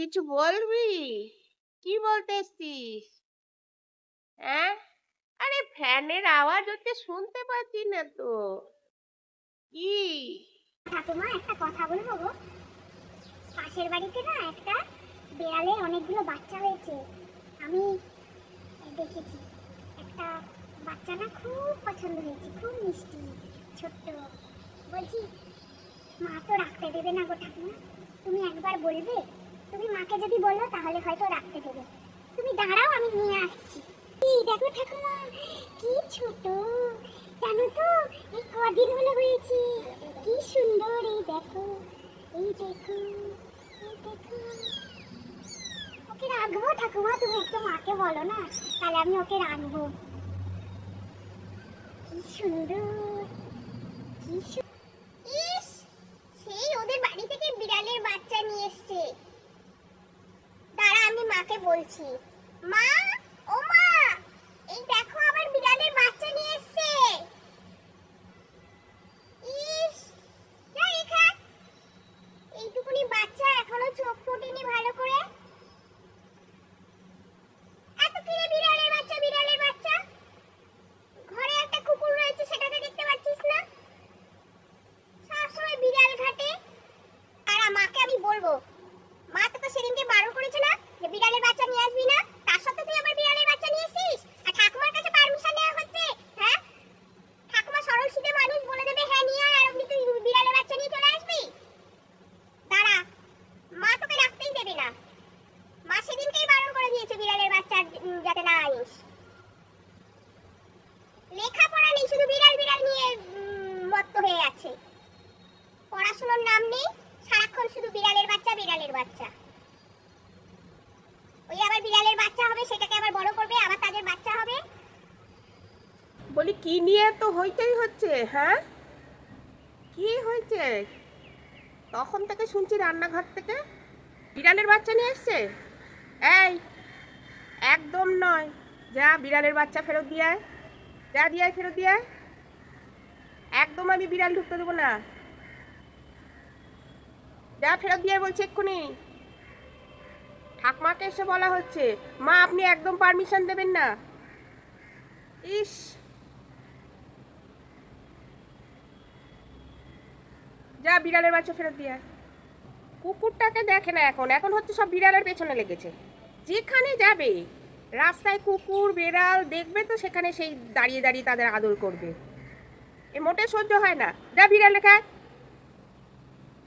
কিছু বলবি? কি বলতে এসছিস? হ্যাঁ? আরে ফ্যানের আওয়াজ হচ্ছে, শুনতে পাচ্ছি না তো। কি? ঠাকুমা, একটা কথা বলবো গো। পাশের বাড়িতে না একটা বেড়ালের অনেকগুলো বাচ্চা হয়েছে। আমি দেখেছি একটা বাচ্চা না খুব পছন্দ হয়েছে, খুব মিষ্টি, ছোট্ট। বলছি, মা তো রাখতে দেবে না গো ঠাকুমা, তুমি একবার বলবে? তুমি মাকে যদি বলো তাহলে হয়তো রাখতে দেবে। তুমি দাঁড়াও, আমি নিয়ে আসছি। এই দেখো ঠাকুমা, কি ছোট, জানো তো এই কদিন হলো হয়েছে। কি সুন্দর, এই দেখো, এই দেখো, এই দেখো। ওকে রাখবো ঠাকুমা, তুমি একটু মাকে বলো না, তাহলে আমি ওকে রাখবো। কি সুন্দর, কি ইস, সেই ওদের বাড়ি থেকে বিড়ালের বাচ্চা নিয়ে এসেছে। দাঁড়া, আমি মাকে বলছি। মা, ও মা, এই দেখো আবার বিড়ালের বাচ্চা নিয়ে এসেছে। ইস, যা রেখা, এইটুকুনি বাচ্চা এখনো চোখ ফোটেনি ভালো করে। এত কিরে বিড়ালের বাচ্চা, বিড়ালের বাচ্চা? ঘরে একটা কুকুর রয়েছে, সেটাকে দেখতে পাচ্ছিস না? সবসময় বিড়াল ঘাটে। আর মাকে আমি বলবো, মা তোকে সেদিনকে বারণ করেছে না যে বিড়ালের বাচ্চা নিয়ে আসবি না, তার সাথে তুই আবার বিড়ালের বাচ্চা নিয়ে এসেছিস। আর ঠাকুমার কাছে পারমিশন নেওয়া হচ্ছে? হ্যাঁ, ঠাকুমা সরল সিধে মানুষ, বলে দেবে হ্যাঁ নিয়ে আয়, আর অমনি তুই বিড়ালের বাচ্চা নিয়ে চলে আসবি? দাঁড়া, মা তোকে রাখতেই দেবে না। মা সেদিনকেই বারণ করে দিয়েছে বিড়ালের বাচ্চা যাতে না আনিস। লেখাপড়া নেই, শুধু বিড়াল বিড়াল নিয়ে মত্ত হয়ে আছে। পড়াশোনার নাম নেই, সারাক্ষণ শুধু বিড়ালের বাচ্চা, বিড়ালের বাচ্চা। ওই আবার বিড়ালের বাচ্চা হবে, সেটাকে আবার বড় করবে, আবার তাদের বাচ্চা হবে। বলি কি নিয়ে তো হইতেই হচ্ছে? হ্যাঁ, কি হয়েছে? তখন থেকে শুনছি রান্নাঘর থেকে বিড়ালের বাচ্চা নিয়ে এসছে। এই, একদম নয়। যা বিড়ালের বাচ্চা ফেরত দিয়ে আয়, যা দিয়ে আয়, ফেরত দিয়ে আয়। একদম আমি বিড়াল ঢুকতে দেবো না। যা ফেরত দিয়ে আয় বলছি এক্ষুনি। ঠাকমাকে এসে বলা হচ্ছে, মা আপনি একদম পারমিশন দেবেন না। ইস, যা বিড়ালের বাচ্চা ফেরত দিয়ে আয়। কুকুরটাকে দেখে না, এখন এখন হচ্ছে সব বিড়ালের পেছনে লেগেছে। যেখানে যাবে রাস্তায় কুকুর বেড়াল দেখবে তো সেখানে সেই দাঁড়িয়ে দাঁড়িয়ে তাদের আদর করবে। এ মোটে সহ্য হয় না। যা বিড়াল লেখায়।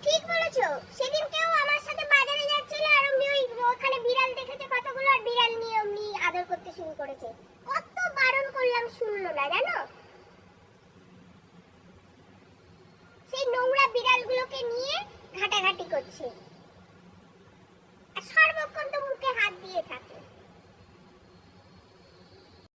ঠিক বলেছো, সেদিন কেউ আমার সাথে বাজারে যাচ্ছিল, আর অমনি ওখানে বিড়াল দেখেছে কতগুলো, আর বিড়াল নিয়ে অমনি আদর করতে শুরু করেছে। কত বারণ করলাম, শুনলো না জানো। সেই নোংরা বিড়ালগুলোকে নিয়ে ঘাটাঘাটি করছে।